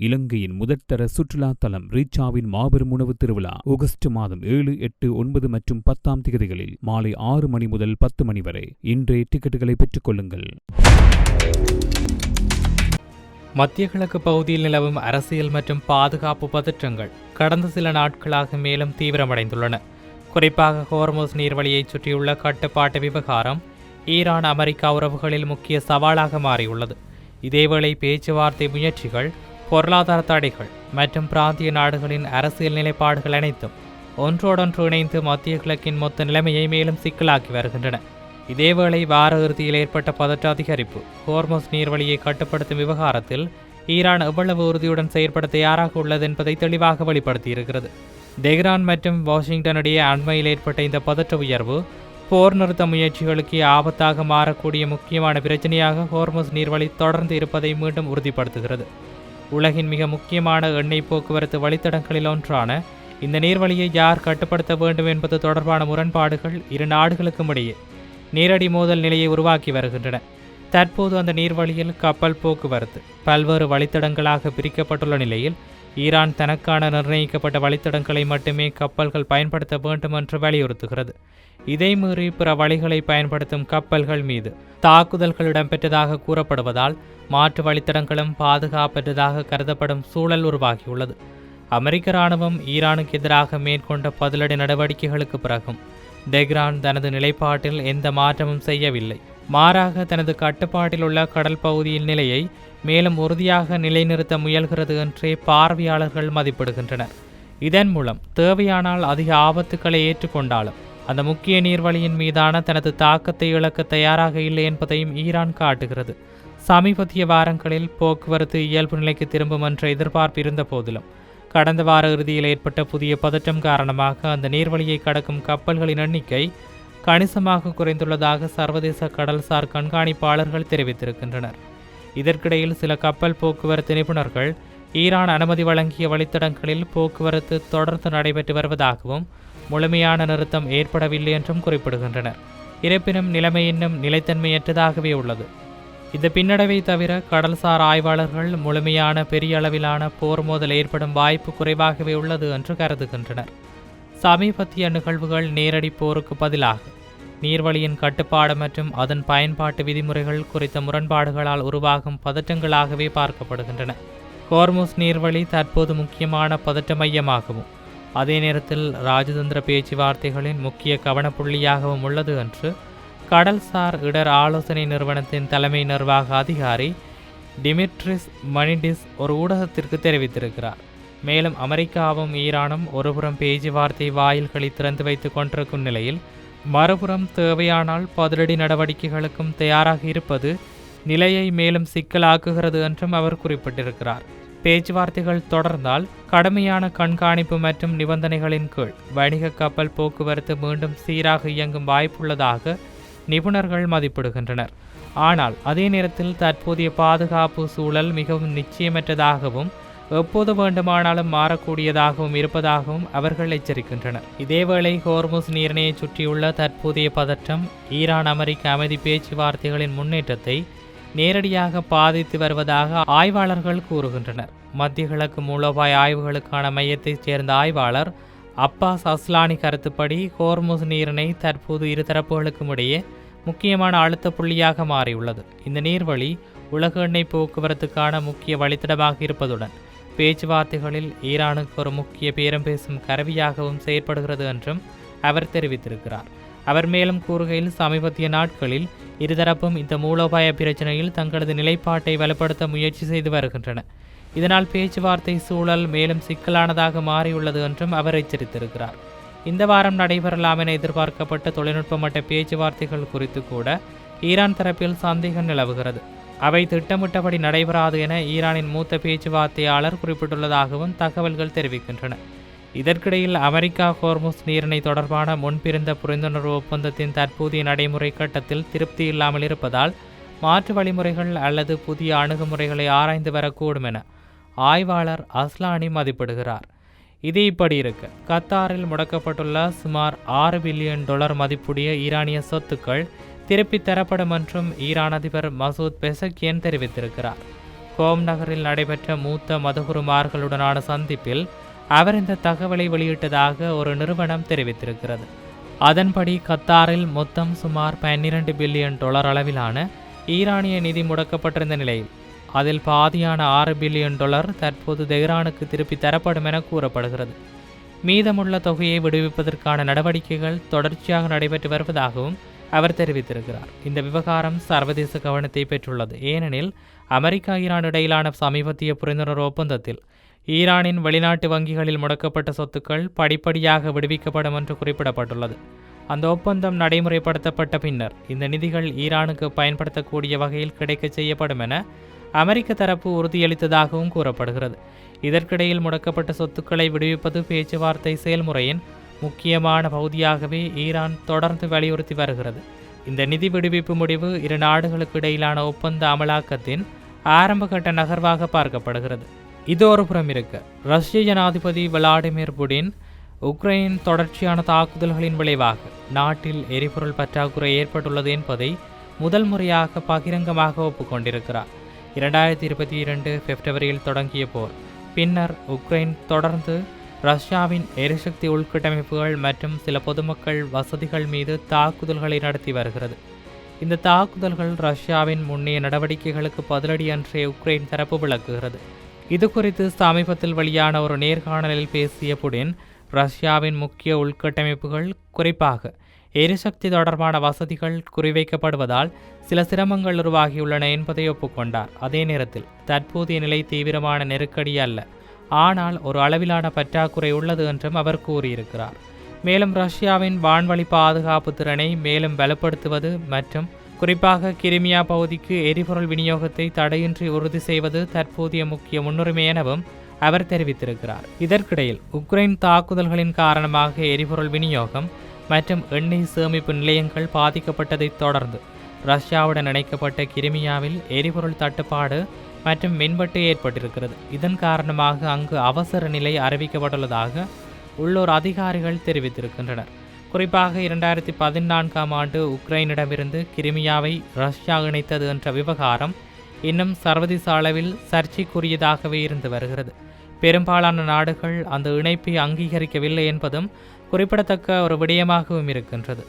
இலங்கையின் முதற்தர சுற்றுலா தலம் ரீச்சாவின் மாபெரும் உணவு திருவிழா ஆகஸ்ட் மாதம் 7, 8, 9 மற்றும் 10ஆம் திகதிகளில் மாலை 6 மணி முதல் 10 மணி வரை. இன்றே டிக்கெட்டுகளை பெற்றுக் கொள்ளுங்கள். மத்திய கிழக்கு பகுதியில் நிலவும் அரசியல் மற்றும் பாதுகாப்பு பதற்றங்கள் கடந்த சில நாட்களாக மேலும் தீவிரமடைந்துள்ளன. குறிப்பாக ஹோர்முஸ் நீர்வழியைச் சுற்றியுள்ள கட்டுப்பாட்டு விவகாரம் ஈரான் அமெரிக்கா உறவுகளில் முக்கிய சவாலாக மாறியுள்ளது. இதேவேளை பேச்சுவார்த்தை முயற்சிகள், பொருளாதார தடைகள் மற்றும் பிராந்திய நாடுகளின் அரசியல் நிலைப்பாடுகள் அனைத்தும் ஒன்றோடொன்று இணைந்து மத்திய கிழக்கின் மொத்த நிலைமையை மேலும் சிக்கலாக்கி வருகின்றன. இதேவேளை வார இறுதியில் ஏற்பட்ட பதற்ற அதிகரிப்பு ஹோர்முஸ் நீர்வழியை கட்டுப்படுத்தும் விவகாரத்தில் ஈரான் எவ்வளவு உறுதியுடன் செயற்பட தயாராக உள்ளது என்பதை தெளிவாக வெளிப்படுத்தியிருக்கிறது. தெஹ்ரான் மற்றும் வாஷிங்டன் இடையே அண்மையில் ஏற்பட்ட இந்த பதற்ற உயர்வு போர் நிறுத்த முயற்சிகளுக்கு ஆபத்தாக மாறக்கூடிய முக்கியமான பிரச்சனையாக ஹோர்முஸ் நீர்வழி தொடர்ந்து இருப்பதை மீண்டும் உறுதிப்படுத்துகிறது. உலகின் மிக முக்கியமான எண்ணெய் போக்குவரத்து வழித்தடங்களில் ஒன்றான இந்த நீர்வழியை யார் கட்டுப்படுத்த வேண்டும் என்பது தொடர்பான முரண்பாடுகள் இரு நாடுகளுக்கும் இடையே நேரடி மோதல் நிலையை உருவாக்கி வருகின்றன. தற்போது அந்த நீர்வழியில் கப்பல் போக்குவரத்து பல்வேறு வழித்தடங்களாக பிரிக்கப்பட்டுள்ள நிலையில் ஈரான் தனக்கான நிர்ணயிக்கப்பட்ட வழித்தடங்களை மட்டுமே கப்பல்கள் பயன்படுத்த வேண்டும் என்று வலியுறுத்துகிறது. இதை மீறி பிற வழிகளை பயன்படுத்தும் கப்பல்கள் மீது தாக்குதல்கள் இடம்பெற்றதாக கூறப்படுவதால் மாற்று வழித்தடங்களும் பாதுகாப்பற்றதாக கருதப்படும் சூழல் உருவாகியுள்ளது. அமெரிக்க இராணுவம் ஈரானுக்கு எதிராக மேற்கொண்ட பதிலடி நடவடிக்கைகளுக்கு பிறகும் தெஹ்ரான் தனது நிலைப்பாட்டில் எந்த மாற்றமும் செய்யவில்லை. மாறாக தனது கட்டுப்பாட்டில் உள்ள கடல் பகுதியில் நிலையை மேலும் உறுதியாக நிலைநிறுத்த முயல்கிறது என்றே பார்வையாளர்கள் மதிப்பிடுகின்றனர். இதன் மூலம் தேவையானால் அதிக ஆபத்துக்களை ஏற்றுக்கொண்டாலும் அந்த முக்கிய நீர்வழியின் மீதான தனது தாக்கத்தை இழக்க தயாராக இல்லை என்பதையும் ஈரான் காட்டுகிறது. சமீபத்திய வாரங்களில் போக்குவரத்து இயல்பு நிலைக்கு திரும்பும் என்ற எதிர்பார்ப்பு இருந்த போதிலும் கடந்த வார இறுதியில் ஏற்பட்ட புதிய பதற்றம் காரணமாக அந்த நீர்வழியை கடக்கும் கப்பல்களின் எண்ணிக்கை கணிசமாக குறைந்துள்ளதாக சர்வதேச கடல்சார் கண்காணிப்பாளர்கள் தெரிவித்திருக்கின்றனர். இதற்கிடையில் சில கப்பல் போக்குவரத்து நிபுணர்கள் ஈரான் அனுமதி வழங்கிய வழித்தடங்களில் போக்குவரத்து தொடர்ந்து நடைபெற்று வருவதாகவும் முழுமையான நிறுத்தம் ஏற்படவில்லை என்றும் குறிப்பிடுகின்றனர். இருப்பினும் நிலைமை இன்னும் நிலைத்தன்மையற்றதாகவே உள்ளது. இந்த பின்னடைவை தவிர கடல்சார் ஆய்வாளர்கள் முழுமையான பெரிய அளவிலான போர் மோதல் ஏற்படும் வாய்ப்பு குறைவாகவே உள்ளது என்று கருதுகின்றனர். சமீபத்திய நிகழ்வுகள் நேரடி போருக்கு பதிலாக நீர்வழியின் கட்டுப்பாடு மற்றும் அதன் பயன்பாட்டு விதிமுறைகள் குறித்த முரண்பாடுகளால் உருவாகும் பதற்றங்களாகவே பார்க்கப்படுகின்றன. ஹோர்முஸ் நீர்வழி தற்போது முக்கியமான பதற்ற மையமாகவும் அதே நேரத்தில் ராஜதந்திர பேச்சுவார்த்தைகளின் முக்கிய கவனப்புள்ளியாகவும் உள்ளது என்று கடல்சார் இடர் ஆலோசனை நிறுவனத்தின் தலைமை நிர்வாக அதிகாரி டிமிட்ரிஸ் மனிடிஸ் ஒரு ஊடகத்திற்கு தெரிவித்திருக்கிறார். மேலும் அமெரிக்காவும் ஈரானும் ஒருபுறம் பேச்சுவார்த்தை வாயில்களை திறந்து வைத்துக் கொண்டிருக்கும் நிலையில் மறுபுறம் தேவையானால் பதிலடி நடவடிக்கைகளுக்கும் தயாராக இருப்பது நிலையை மேலும் சிக்கலாக்குகிறது என்றும் அவர் குறிப்பிட்டிருக்கிறார். பேச்சுவார்த்தைகள் தொடர்ந்தால் கடுமையான கண்காணிப்பு மற்றும் நிபந்தனைகளின் கீழ் வணிக கப்பல் போக்குவரத்து மீண்டும் சீராக இயங்கும் வாய்ப்புள்ளதாக நிபுணர்கள் மதிப்பிடுகின்றனர். ஆனால் அதே நேரத்தில் தற்போதைய பாதுகாப்பு சூழல் மிகவும் நிச்சயமற்றதாகவும் எப்போது வேண்டுமானாலும் மாறக்கூடியதாகவும் இருப்பதாகவும் அவர்கள் எச்சரிக்கின்றனர். இதேவேளை ஹோர்முஸ் நீரிணையை சுற்றியுள்ள தற்போதைய பதற்றம் ஈரான் அமெரிக்க அமைதி பேச்சுவார்த்தைகளின் முன்னேற்றத்தை நேரடியாக பாதித்து வருவதாக ஆய்வாளர்கள் கூறுகின்றனர். மத்திய கிழக்கு மூலோபாய ஆய்வுகளுக்கான மையத்தைச் சேர்ந்த ஆய்வாளர் அப்பாஸ் அஸ்லானி கருத்துப்படி ஹோர்முஸ் நீரிணை தற்போது இரு தரப்புகளுக்கும் இடையே முக்கியமான அழுத்த புள்ளியாக மாறியுள்ளது. இந்த நீர்வழி உலக எண்ணெய் போக்குவரத்துக்கான முக்கிய வழித்தடமாக இருப்பதுடன் பேச்சுவார்த்தைகளில் ஈரானுக்கு ஒரு முக்கிய பேரம் பேசும் கருவியாகவும் செயற்படுகிறது என்றும் அவர் தெரிவித்திருக்கிறார். அவர் மேலும் கூறுகையில் சமீபத்திய நாட்களில் இருதரப்பும் இந்த மூலோபாய பிரச்சனையில் தங்களது நிலைப்பாட்டை வலுப்படுத்த முயற்சி செய்து வருகின்றன. இதனால் பேச்சுவார்த்தை சூழல் மேலும் சிக்கலானதாக மாறியுள்ளது என்றும் அவர் எச்சரித்திருக்கிறார். இந்த வாரம் நடைபெறலாம் என எதிர்பார்க்கப்பட்ட தொழில்நுட்ப மட்ட பேச்சுவார்த்தைகள் குறித்து கூட ஈரான் தரப்பில் சந்தேகம் நிலவுகிறது. அவை திட்டமிட்டபடி நடைபெறாது என ஈரானின் மூத்த பேச்சுவார்த்தையாளர் குறிப்பிட்டுள்ளதாகவும் தகவல்கள் தெரிவிக்கின்றன. இதற்கிடையில் அமெரிக்கா ஹோர்முஸ் நீரிணை தொடர்பான முன்பிருந்த புரிந்துணர்வு ஒப்பந்தத்தின் தற்போதைய நடைமுறை கட்டத்தில் திருப்தி இல்லாமல் இருப்பதால் மாற்று வழிமுறைகள் அல்லது புதிய அணுகுமுறைகளை ஆராய்ந்து வரக்கூடும் என ஆய்வாளர் அஸ்லானி மதிப்பிடுகிறார். இது இப்படி இருக்க கத்தாரில் முடக்கப்பட்டுள்ள சுமார் $6 பில்லியன் மதிப்புடைய ஈரானிய சொத்துக்கள் திருப்பித் தரப்படும் என்றும் ஈரான் அதிபர் மசூத் பெசக்கியன் தெரிவித்திருக்கிறார். கோம் நகரில் நடைபெற்ற மூத்த மதகுருமார்களுடனான சந்திப்பில் அவர் இந்த தகவலை வெளியிட்டதாக ஒரு நிறுவனம் தெரிவித்திருக்கிறது. அதன்படி கத்தாரில் மொத்தம் சுமார் 12 பில்லியன் டாலர் அளவிலான ஈரானிய நிதி முடக்கப்பட்டிருந்த நிலையில் அதில் பாதியான 6 பில்லியன் டாலர் தற்போது தெஹ்ரானுக்கு திருப்பி தரப்படும் என கூறப்படுகிறது. மீதமுள்ள தொகையை விடுவிப்பதற்கான நடவடிக்கைகள் தொடர்ச்சியாக நடைபெற்று வருவதாகவும் அவர் தெரிவித்திருக்கிறார். இந்த விவகாரம் சர்வதேச கவனத்தை பெற்றுள்ளது. ஏனெனில் அமெரிக்கா ஈரான் இடையிலான சமீபத்திய புரிந்துணர்வு ஒப்பந்தத்தில் ஈரானின் வெளிநாட்டு வங்கிகளில் முடக்கப்பட்ட சொத்துக்கள் படிப்படியாக விடுவிக்கப்படும் என்று குறிப்பிடப்பட்டுள்ளது. அந்த ஒப்பந்தம் நடைமுறைப்படுத்தப்பட்ட பின்னர் இந்த நிதிகள் ஈரானுக்கு பயன்படுத்தக்கூடிய வகையில் கிடைக்க செய்யப்படும் என அமெரிக்க தரப்பு உறுதியளித்ததாகவும் கூறப்படுகிறது. இதற்கிடையில் முடக்கப்பட்ட சொத்துக்களை விடுவிப்பது பேச்சுவார்த்தை செயல்முறையின் முக்கியமான பகுதியாகவே ஈரான் தொடர்ந்து வலியுறுத்தி வருகிறது. இந்த நிதி விடுவிப்பு முடிவு இரு நாடுகளுக்கு இடையிலான ஒப்பந்த அமலாக்கத்தின் ஆரம்பகட்ட நகர்வாக பார்க்கப்படுகிறது. இது ஒரு புறம் இருக்க, ரஷ்ய ஜனாதிபதி விளாடிமிர் புடின் உக்ரைன் தொடர்ச்சியான தாக்குதல்களின் விளைவாக நாட்டில் எரிபொருள் பற்றாக்குறை ஏற்பட்டுள்ளது என்பதை முதல் முறையாக பகிரங்கமாக ஒப்புக்கொண்டிருக்கிறார். 2022 பிப்ரவரியில் தொடங்கிய போர் பின்னர் உக்ரைன் தொடர்ந்து ரஷ்யாவின் எரிசக்தி உள்கட்டமைப்புகள் மற்றும் சில பொதுமக்கள் வசதிகள் மீது தாக்குதல்களை நடத்தி வருகிறது. இந்த தாக்குதல்கள் ரஷ்யாவின் முன்னைய நடவடிக்கைகளுக்கு பதிலடி என்றே உக்ரைன் தரப்பு விளக்குகிறது. இது குறித்து சமீபத்தில் வெளியான ஒரு நேர்காணலில் பேசிய புடின், ரஷ்யாவின் முக்கிய உள்கட்டமைப்புகள் குறிப்பாக எரிசக்தி தொடர்பான வசதிகள் குறிவைக்கப்படுவதால் சில சிரமங்கள் உருவாகியுள்ளன என்பதை ஒப்புக்கொண்டார். அதே நேரத்தில் தற்போதைய நிலை தீவிரமான நெருக்கடி அல்ல, ஆனால் ஒரு அளவிலான பற்றாக்குறை உள்ளது என்றும் அவர் கூறியிருக்கிறார். மேலும் ரஷ்யாவின் வான்வழி பாதுகாப்பு திறனை மேலும் பலப்படுத்துவது மற்றும் குறிப்பாக கிரிமியா பகுதிக்கு எரிபொருள் விநியோகத்தை தடையின்றி உறுதி செய்வது தற்போதைய முக்கிய முன்னுரிமை எனவும் அவர் தெரிவித்திருக்கிறார். இதற்கிடையில் உக்ரைன் தாக்குதல்களின் காரணமாக எரிபொருள் விநியோகம் மற்றும் எண்ணெய் சேமிப்பு நிலையங்கள் பாதிக்கப்பட்டதைத் தொடர்ந்து ரஷ்யாவுடன் இணைக்கப்பட்ட கிரிமியாவில் எரிபொருள் தட்டுப்பாடு மற்றும் மின்வெட்டு ஏற்பட்டிருக்கிறது. இதன் காரணமாக அங்கு அவசர நிலை அறிவிக்கப்பட்டுள்ளதாக உள்ளூர் அதிகாரிகள் தெரிவித்திருக்கின்றனர். குறிப்பாக 2014ஆம் ஆண்டு உக்ரைனிடமிருந்து கிரிமியாவை ரஷ்யா இணைத்தது என்ற விவகாரம் இன்னும் சர்வதேச அளவில் சர்ச்சைக்குரியதாகவே இருந்து வருகிறது. பெரும்பாலான நாடுகள் அந்த இணைப்பை அங்கீகரிக்கவில்லை என்பதும் குறிப்பிடத்தக்க ஒரு விடயமாகவும் இருக்கின்றது.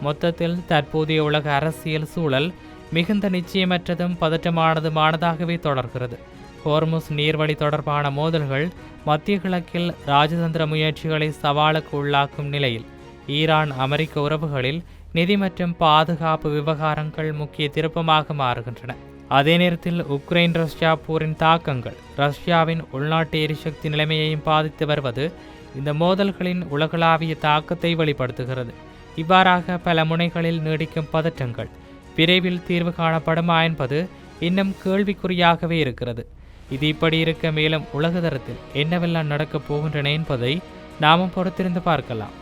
மொத்தத்தில் தற்போதைய உலக அரசியல் சூழல் மிகுந்த நிச்சயமற்றதும் பதற்றமானதுமானதாகவே தொடர்கிறது. ஹோர்முஸ் நீர்வழி தொடர்பான மோதல்கள் மத்திய கிழக்கில் ராஜதந்திர முயற்சிகளை சவாலுக்கு உள்ளாக்கும் நிலையில் ஈரான் அமெரிக்க உறவுகளில் நிதி மற்றும் பாதுகாப்பு விவகாரங்கள் முக்கிய திருப்பமாக மாறுகின்றன. அதே நேரத்தில் உக்ரைன் ரஷ்யா போரின் தாக்கங்கள் ரஷ்யாவின் உள்நாட்டு எரிசக்தி நிலைமையையும் பாதித்து வருவது இந்த மோதல்களின் உலகளாவிய தாக்கத்தை வெளிப்படுத்துகிறது. இவ்வாறாக பல முனைகளில் நீடிக்கும் பதற்றங்கள் விரைவில் தீர்வு காணப்படுமா என்பது இன்னும் கேள்விக்குறியாகவே இருக்கிறது. இது இப்படி இருக்க மேலும் உலக தரத்தில் என்னவெல்லாம் நடக்கப் போகின்றன என்பதை நாமும் பொறுத்திருந்து பார்க்கலாம்.